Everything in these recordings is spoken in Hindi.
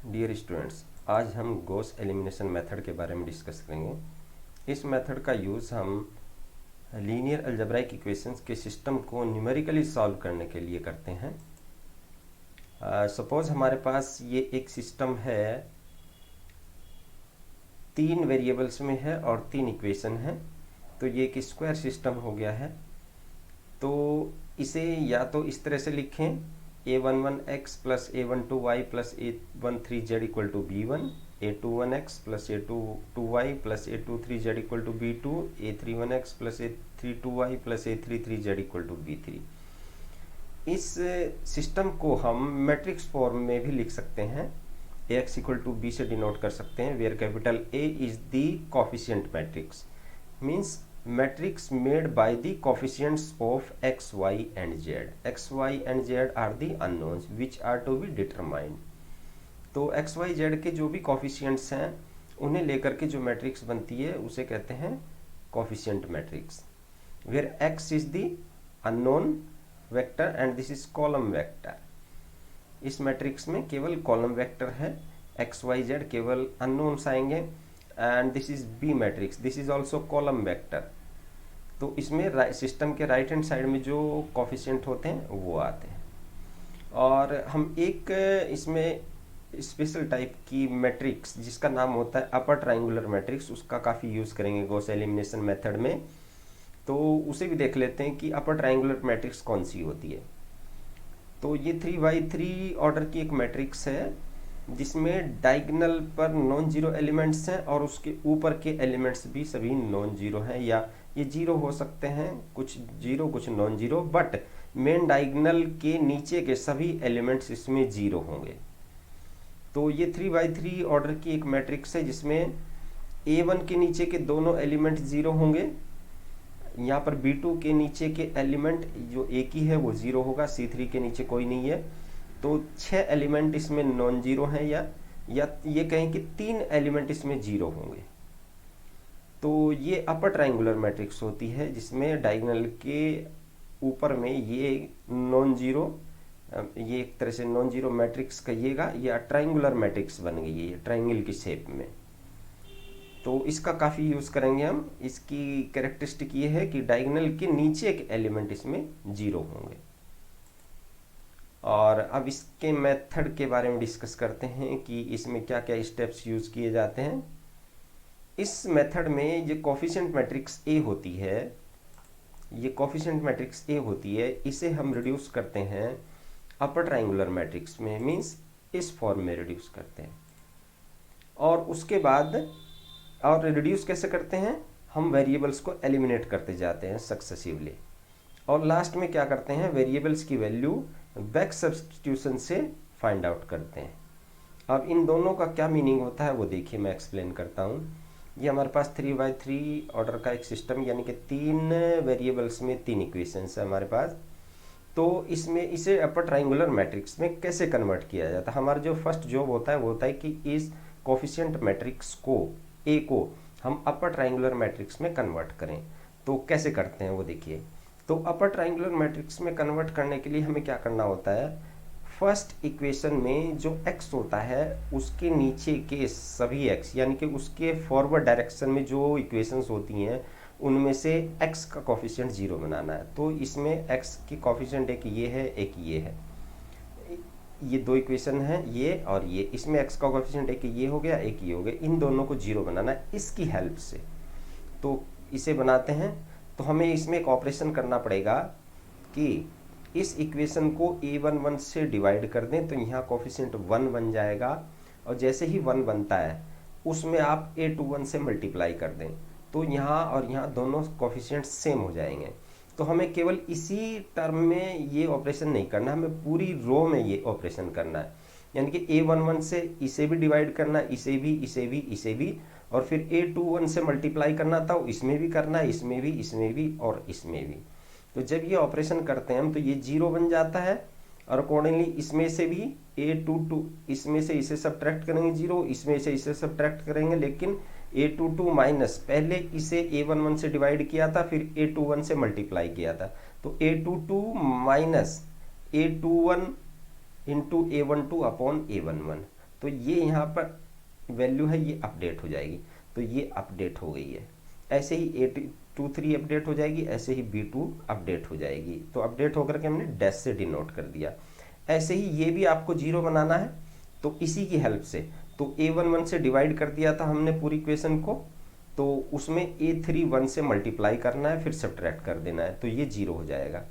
डियर स्टूडेंट्स, आज हम गॉस एलिमिनेशन मेथड के बारे में डिस्कस करेंगे। इस मेथड का यूज़ हम लीनियर अलजेब्राइक इक्वेशंस के सिस्टम को न्यूमेरिकली सॉल्व करने के लिए करते हैं। सपोज हमारे पास ये एक सिस्टम है, 3 वेरिएबल्स में है और 3 इक्वेशन है, तो ये एक स्क्वायर सिस्टम हो गया है। तो इसे या तो इस तरह से लिखें, a11x plus a12y plus a13z equal to b1, a21x plus a22y plus a23z equal to b2, a31x plus a32y plus a33z equal to b3। इस सिस्टम को हम मैट्रिक्स फॉर्म में भी लिख सकते हैं, ax इक्वल टू b से डिनोट कर सकते हैं, where capital A is the coefficient matrix, means matrix made by the coefficients of x, y and z. x, y and z are the unknowns which are to be determined. तो x, y, z के जो भी coefficients हैं उन्हें लेकर के जो मैट्रिक्स बनती है उसे कहते हैं coefficient matrix, where x is the unknown vector and this is column vector. इस मैट्रिक्स में केवल कॉलम वेक्टर है, x, y, z केवल unknowns आएंगे, and this is B matrix, this is also column vector. तो इसमें सिस्टम के राइट हैंड साइड में जो कोफिशिएंट होते हैं वो आते हैं। और हम एक इसमें स्पेशल टाइप की मैट्रिक्स जिसका नाम होता है अपर ट्राइंगुलर मैट्रिक्स, उसका काफ़ी यूज़ करेंगे गॉस एलिमिनेशन मेथड में। तो उसे भी देख लेते हैं कि अपर ट्राइंगुलर मैट्रिक्स कौन सी होती है। तो ये 3x3 ऑर्डर की एक मैट्रिक्स है जिसमें डायगोनल पर नॉन जीरो एलिमेंट्स हैं और उसके ऊपर के एलिमेंट्स भी सभी नॉन जीरो हैं, या ये जीरो हो सकते हैं, कुछ जीरो कुछ non zero, but main diagonal के नीचे के सभी एलिमेंट्स इसमें जीरो होंगे। तो ये 3x3 ऑर्डर की एक मैट्रिक्स है जिसमें A1 के नीचे के दोनों एलिमेंट जीरो होंगे, यहाँ पर B2 के नीचे के एलिमेंट जो एक ही है वो जीरो होगा, C3 के नीचे कोई नहीं है। तो 6 एलिमेंट इसमें नॉन जीरो हैं, या ये कहें कि 3 एलिमेंट इसमें जीरो होंगे। तो ये अपर ट्राइंगुलर मैट्रिक्स होती है जिसमें डायगोनल के ऊपर में ये नॉन जीरो, ये एक तरह से नॉन जीरो मैट्रिक्स कहिएगा, ये ट्राइंगुलर मैट्रिक्स बन गई है, ये ट्राइंगल की शेप में। तो इसका काफ़ी यूज़ करेंगे हम। इसकी कैरेक्टरिस्टिक ये है कि डायगोनल के नीचे के एलिमेंट इसमें जीरो होंगे। और अब इसके मेथड के बारे में डिस्कस करते हैं कि इसमें क्या क्या स्टेप्स यूज़ किए जाते हैं। इस मेथड में जो कोफिशिएंट मैट्रिक्स ए होती है, ये कोफिशिएंट मैट्रिक्स ए होती है, इसे हम रिड्यूस करते हैं अपर ट्राइंगुलर मैट्रिक्स में, मींस इस फॉर्म में रिड्यूस करते हैं। और उसके बाद और रिड्यूस कैसे करते हैं, हम वेरिएबल्स को एलिमिनेट करते जाते हैं सक्सेसिवली, और लास्ट में क्या करते हैं, वेरिएबल्स की वैल्यू बैक सब्स्टिट्यूशन से फाइंड आउट करते हैं। अब इन दोनों का क्या मीनिंग होता है वो देखिए, मैं एक्सप्लेन करता हूँ। ये हमारे पास 3x3 ऑर्डर का एक सिस्टम, यानी कि 3 वेरिएबल्स में 3 इक्वेशंस है हमारे पास। तो इसमें इसे अपर ट्राइंगुलर मैट्रिक्स में कैसे कन्वर्ट किया जाता है। हमारा जो फर्स्ट जॉब होता है वो होता है कि इस कोफिशिएंट मैट्रिक्स को, ए को, हम अपर ट्राइंगुलर मैट्रिक्स में कन्वर्ट करें। तो कैसे करते हैं वो देखिए। तो अपर ट्राइंगुलर मैट्रिक्स में कन्वर्ट करने के लिए हमें क्या करना होता है, फर्स्ट इक्वेशन में जो x होता है उसके नीचे के सभी x, यानी कि उसके फॉरवर्ड डायरेक्शन में जो इक्वेशंस होती हैं उनमें से x का कोफिशिएंट जीरो बनाना है। तो इसमें x की कोफिशिएंट एक ये है, एक ये है, ये दो इक्वेशन है ये और ये, इसमें x का कोफिशिएंट एक ये हो गया, एक ये हो गया, इन दोनों को जीरो बनाना है इसकी हेल्प से। तो इसे बनाते हैं। तो हमें इसमें एक ऑपरेशन करना पड़ेगा कि इस इक्वेशन को a11 से डिवाइड कर दें, तो यहाँ कोफिशिएंट 1 बन जाएगा, और जैसे ही 1 बनता है उसमें आप a21 से मल्टीप्लाई कर दें, तो यहाँ और यहाँ दोनों कोफिशिएंट सेम हो जाएंगे। तो हमें केवल इसी टर्म में ये ऑपरेशन नहीं करना, हमें पूरी रो में ये ऑपरेशन करना है, यानी कि a11 से इसे भी डिवाइड करना, इसे भी, इसे भी, इसे भी, और फिर a21 से मल्टीप्लाई करना था, इसमें भी करना है, इसमें भी, इसमें भी और इसमें भी। तो जब ये ऑपरेशन करते हैं हम तो ये जीरो बन जाता है, और अकॉर्डिंगली इसमें से भी a22, इसमें से इसे सब्ट्रैक्ट करेंगे जीरो, इसमें से इसे सब्ट्रैक्ट करेंगे, लेकिन a22 माइनस, पहले इसे a11 से डिवाइड किया था फिर a21 से मल्टीप्लाई किया था, तो a22 minus a21 into a12 upon a11। तो ये यहाँ पर वैल्यू है, ये अपडेट हो जाएगी, तो ये अपडेट हो गई है। ऐसे ही A23 अपडेट हो जाएगी, ऐसे ही B2 अपडेट हो जाएगी। तो अपडेट होकर के हमने डैश से डिनोट कर दिया। ऐसे ही ये भी आपको 0 बनाना है, तो इसी की हेल्प से तो A11 से डिवाइड कर दिया था हमने पूरी इक्वेशन को, तो उसमें A31 से मल्टीप्लाई करना है, फिर सब्ट्रैक्ट कर देना है, तो ये 0 हो जाएगा।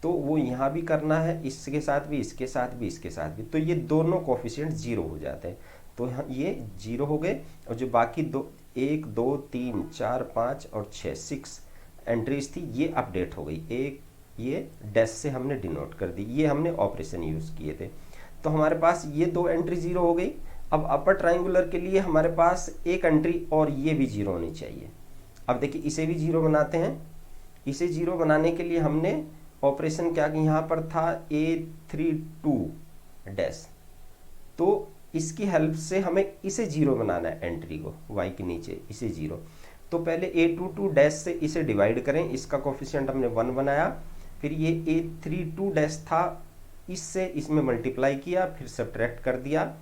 तो वो यहाँ भी करना है, इसके साथ भी, इसके साथ भी, इसके साथ भी, तो ये दोनों कोफिशिएंट 0 हो जाते हैं। तो ये 0 हो गए, और जो बाकी 1 2 3 4 5 और 6 एंट्रीज थी, ये अपडेट हो गई। एक ये डैश से हमने डिनोट कर दी, ये हमने ऑपरेशन यूज़ किए थे। तो हमारे पास ये 2 एंट्री 0 हो गई। अब अपर ट्राइंगुलर के लिए हमारे पास एक एंट्री और ये भी 0 होनी चाहिए। अब देखिए इसे भी 0 बनाते हैं। इसे 0 बनाने के लिए हमने ऑपरेशन क्या किया, यहाँ पर था A32 डैश, तो इसकी हेल्प से हमें इसे 0 बनाना है, एंट्री को y के नीचे इसे 0। तो पहले A22 डैश से इसे डिवाइड करें, इसका कोफिशिएंट हमने 1 बनाया, फिर ये A32 डैश था, इससे इसमें मल्टीप्लाई किया, फिर सब्ट्रैक्ट कर दिया।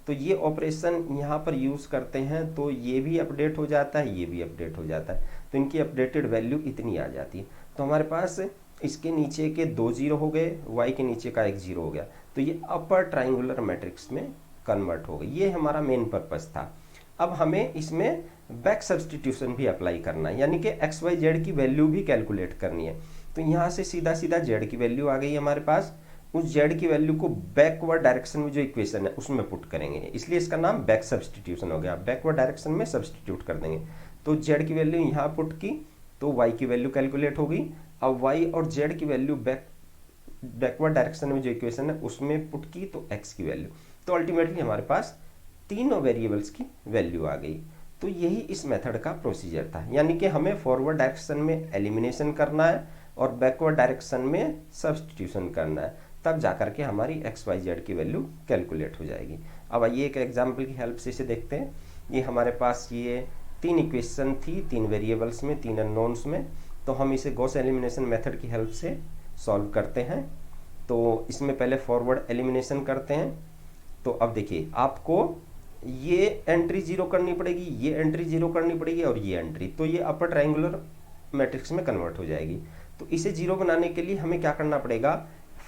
तो ये ऑपरेशन यहाँ पर यूज़ करते हैं, तो ये भी अपडेट हो जाता है, ये भी अपडेट हो जाता है, तो इनकी अपडेटेड वैल्यू इतनी आ जाती है। तो हमारे पास इसके नीचे के 2 0 हो गए, y के नीचे का 1 0 हो गया, तो ये अपर ट्राइंगुलर मैट्रिक्स में कन्वर्ट हो गई। ये हमारा मेन पर्पस था। अब हमें इसमें बैक सब्सटीट्यूशन भी अप्लाई करना है, यानी कि एक्स वाई जेड की वैल्यू भी कैलकुलेट करनी है। तो यहाँ से सीधा सीधा जेड की वैल्यू आ गई हमारे पास, उस जेड की वैल्यू को बैकवर्ड डायरेक्शन में जो इक्वेशन है उसमें पुट करेंगे, इसलिए इसका नाम बैक सब्सटीट्यूशन हो गया। बैकवर्ड डायरेक्शन में सब्सटीट्यूट कर देंगे, तो जेड की वैल्यू यहाँ पुट की, तो वाई की वैल्यू कैलकुलेट हो गई। अब वाई और जेड की वैल्यू बैकवर्ड डायरेक्शन में जो इक्वेशन है उसमें पुट की, तो एक्स की वैल्यू, तो अल्टीमेटली हमारे पास तीनों वेरिएबल्स की वैल्यू आ गई। तो यही इस मेथड का प्रोसीजर था, यानी कि हमें फॉरवर्ड डायरेक्शन में एलिमिनेशन करना है और बैकवर्ड डायरेक्शन में सब्सटीट्यूशन करना है, तब जाकर के हमारी एक्स वाई जेड की वैल्यू कैलकुलेट हो जाएगी। अब आइए एक एग्जाम्पल की हेल्प से इसे देखते हैं। ये हमारे पास ये 3 इक्वेशन थी, 3 वेरिएबल्स में, 3 अननोन्स में, तो हम इसे गॉस एलिमिनेशन मेथड की हेल्प से सॉल्व करते हैं। तो इसमें पहले फॉरवर्ड एलिमिनेशन करते हैं। तो अब देखिए आपको ये एंट्री 0 करनी पड़ेगी, ये एंट्री 0 करनी पड़ेगी, और ये एंट्री, तो ये अपर ट्रायंगुलर मैट्रिक्स में कन्वर्ट हो जाएगी। तो इसे 0 बनाने के लिए हमें क्या करना पड़ेगा,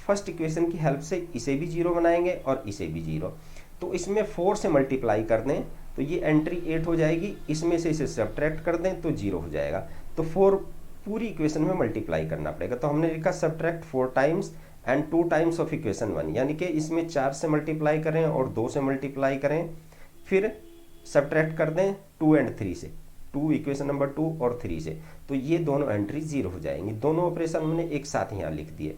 फर्स्ट इक्वेशन की हेल्प से इसे भी 0 बनाएंगे और इसे भी 0। तो इसमें 4 से मल्टीप्लाई कर दें, तो ये एंट्री 8 हो जाएगी, इसमें से इसे सब्ट्रैक्ट कर दें तो 0 हो जाएगा। तो 4 पूरी इक्वेशन में मल्टीप्लाई करना पड़ेगा। तो हमने लिखा subtract 4 times and 2 times of equation 1, यानी कि इसमें 4 से मल्टीप्लाई करें और 2 से मल्टीप्लाई करें, फिर सब्ट्रैक्ट कर दें 2 एंड 3 से, 2 इक्वेशन नंबर 2 और 3 से, तो ये दोनों एंट्री 0 हो जाएंगी। दोनों ऑपरेशन हमने एक साथ यहाँ लिख दिए,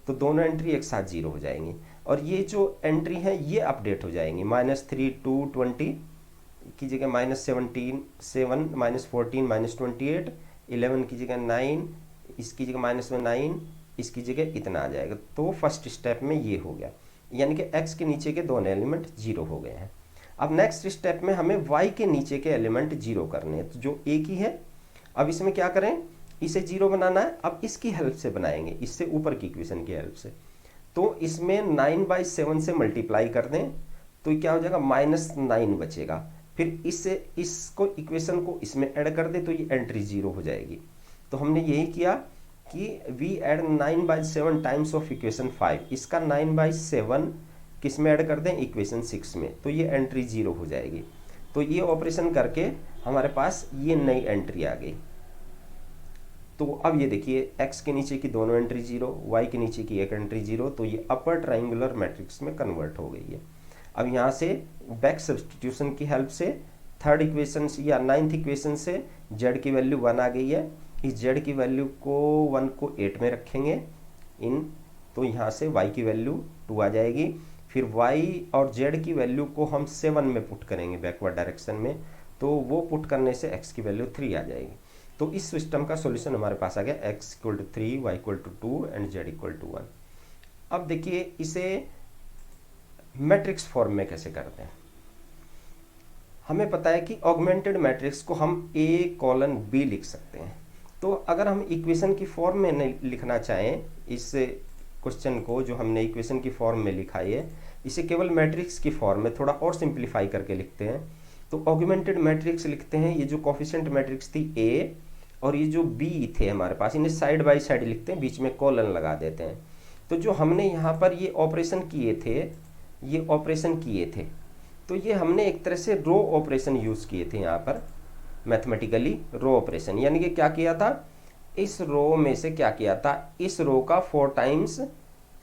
तो दोनों एंट्री एक साथ 0 हो जाएंगी। और ये जो एंट्री है ये अपडेट हो जाएंगी, -3 2 20 की जगह -17 7 -14 -28 11 की जगह 9, इसकी जगह -9, इसकी जगह इतना आ जाएगा। तो फर्स्ट स्टेप में ये हो गया, यानी कि x के नीचे के दोनों एलिमेंट 0 हो गए हैं। अब नेक्स्ट स्टेप में हमें y के नीचे के एलिमेंट 0 करने हैं, तो जो एक ही है। अब इसमें क्या करें, इसे 0 बनाना है। अब इसकी हेल्प से बनाएंगे, इससे ऊपर की इक्वेशन की हेल्प से। तो इसमें 9/7 से मल्टीप्लाई कर दें, तो क्या हो जाएगा, -9 बचेगा। फिर इससे इसको इक्वेशन को इसमें ऐड कर दे, तो ये एंट्री 0 हो जाएगी। तो हमने यही किया कि we add 9/7 times of equation 5, इसका 9/7 किस में ऐड कर दें, इक्वेशन 6 में, तो ये एंट्री 0 हो जाएगी। तो ये ऑपरेशन करके हमारे पास ये नई एंट्री आ गई। तो अब ये देखिए x के नीचे की दोनों एंट्री 0, y के नीचे की एक एंट्री 0, तो ये अपर ट्राइंगुलर मैट्रिक्स में कन्वर्ट हो गई है। अब यहाँ से बैक सब्स्टिट्यूशन की हेल्प से थर्ड इक्वेशन या 9th इक्वेशन से z की वैल्यू 1 आ गई है। इस z की वैल्यू को 1 को 8 में रखेंगे इन, तो यहाँ से y की वैल्यू 2 आ जाएगी। फिर y और z की वैल्यू को हम 7 में पुट करेंगे बैकवर्ड डायरेक्शन में, तो वो पुट करने से x की वैल्यू 3 आ जाएगी। तो इस सिस्टम का सॉल्यूशन हमारे पास आ गया, x = 3, y = 2 एंड z = 1। अब देखिए इसे मैट्रिक्स फॉर्म में कैसे करते हैं। हमें पता है कि ऑगमेंटेड मैट्रिक्स को हम A:B लिख सकते हैं। तो अगर हम इक्वेशन की फॉर्म में नहीं लिखना चाहें इस क्वेश्चन को, जो हमने इक्वेशन की फॉर्म में लिखा है, इसे केवल मैट्रिक्स की फॉर्म में थोड़ा और सिंप्लीफाई करके लिखते हैं। तो ऑगमेंटेड मैट्रिक्स लिखते हैं, ये जो कोफिशिएंट मैट्रिक्स थी ए और ये जो बी थे हमारे पास, इन्हें साइड बाय साइड लिखते हैं, बीच में कॉलन लगा देते हैं। तो जो हमने यहाँ पर ये ऑपरेशन किए थे, ये ऑपरेशन किए थे, तो ये हमने एक तरह से रो ऑपरेशन यूज़ किए थे यहाँ पर, मैथमेटिकली रो ऑपरेशन। यानी कि क्या किया था, इस रो में से क्या किया था, इस रो का 4 टाइम्स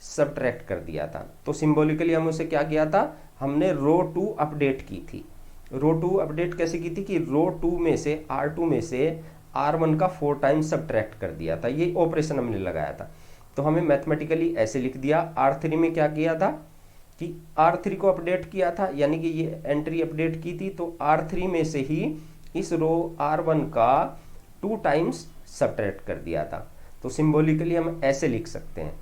सब्ट्रैक्ट कर दिया था। तो सिंबॉलिकली हम उसे क्या किया था, हमने रो 2 अपडेट की थी। रो 2 अपडेट कैसे की थी कि रो 2 में से R2 में से R1 का 4 टाइम्स सब्ट्रैक्ट कर दिया था, ये ऑपरेशन हमने लगाया था। तो हमें मैथमेटिकली ऐसे लिख दिया। R3 में क्या किया था कि R3 को अपडेट किया था, यानी कि ये एंट्री अपडेट की थी, तो R3 में से ही इस रो R1 का 2 टाइम्स सब्ट्रैक्ट कर दिया था। तो सिंबॉलिकली हम ऐसे लिख सकते हैं।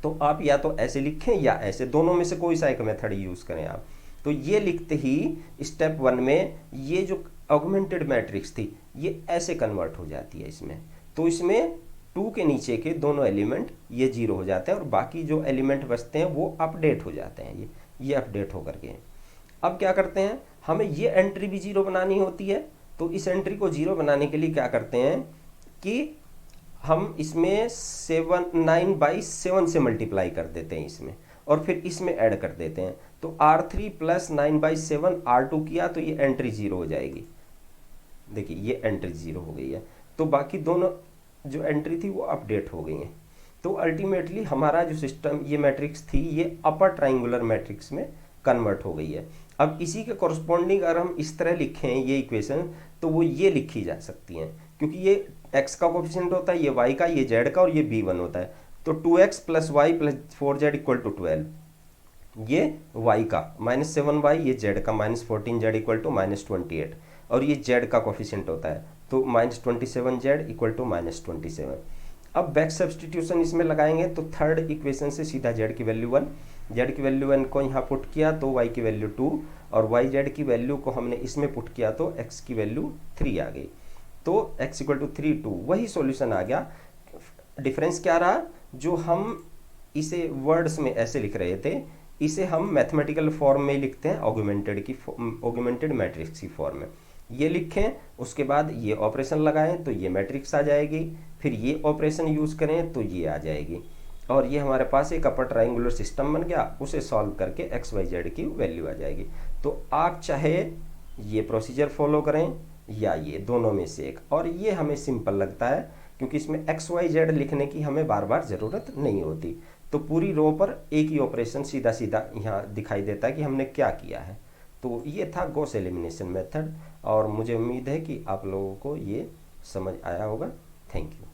तो आप या तो ऐसे लिखें या ऐसे, दोनों में से कोई सा एक मेथड यूज़ करें आप। तो ये लिखते ही स्टेप 1 में ये जो ऑगमेंटेड मैट्रिक्स थी ये ऐसे कन्वर्ट हो जाती है इसमें। तो इसमें 2 के नीचे के दोनों एलिमेंट ये 0 हो जाते हैं और बाकी जो एलिमेंट बचते हैं वो अपडेट हो जाते हैं, ये अपडेट होकर के। अब क्या करते हैं, हमें ये एंट्री भी 0 बनानी होती है। तो इस एंट्री को 0 बनाने के लिए क्या करते हैं कि हम इसमें 9/7 से मल्टीप्लाई कर देते हैं इसमें, और फिर इसमें ऐड कर देते हैं। तो R3 प्लस 9/7 R2 किया तो ये एंट्री 0 हो जाएगी। देखिए ये एंट्री 0 हो गई है। तो बाकी दोनों जो एंट्री थी वो अपडेट हो गई हैं। तो अल्टीमेटली हमारा जो सिस्टम, ये मैट्रिक्स थी, ये अपर ट्राइंगुलर मैट्रिक्स में कन्वर्ट हो गई है। अब इसी के कॉरस्पॉन्डिंग अगर हम इस तरह लिखें ये इक्वेशन, तो वो ये लिखी जा सकती हैं, क्योंकि ये x का कोफिशिएंट होता है, ये y का, ये z का, और ये b1 होता है। तो 2x plus Y plus 4z equal to 12, ये y का, -7y, ये z का, -14z इक्वल टू -28, और ये z का कोफिशिएंट होता है, तो -27z इक्वल टू -27। अब बैक सब्सटीट्यूशन इसमें लगाएंगे तो थर्ड इक्वेशन से सीधा z की वैल्यू 1, z की वैल्यू 1 को यहाँ पुट किया तो y की वैल्यू 2, और yz की वैल्यू को हमने इसमें पुट किया तो x की वैल्यू 3 आ गई। तो x इक्वल टू 3 2, वही सॉल्यूशन आ गया। डिफरेंस क्या रहा, जो हम इसे वर्ड्स में ऐसे लिख रहे थे, इसे हम मैथमेटिकल फॉर्म में लिखते हैं, ऑगमेंटेड मैट्रिक्स की फॉर्म में। ये लिखें, उसके बाद ये ऑपरेशन लगाएं तो ये मैट्रिक्स आ जाएगी, फिर ये ऑपरेशन यूज़ करें तो ये आ जाएगी, और ये हमारे पास एक अपर ट्राइंगुलर सिस्टम बन गया। उसे सॉल्व करके एक्स वाई जेड की वैल्यू आ जाएगी। तो आप चाहे ये प्रोसीजर फॉलो करें या ये, दोनों में से एक, और ये हमें सिंपल लगता है क्योंकि इसमें एक्स वाई जेड लिखने की हमें बार बार ज़रूरत नहीं होती। तो पूरी रो पर एक ही ऑपरेशन सीधा सीधा यहाँ दिखाई देता है कि हमने क्या किया है। तो ये था गॉस एलिमिनेशन मेथड, और मुझे उम्मीद है कि आप लोगों को ये समझ आया होगा। Thank you.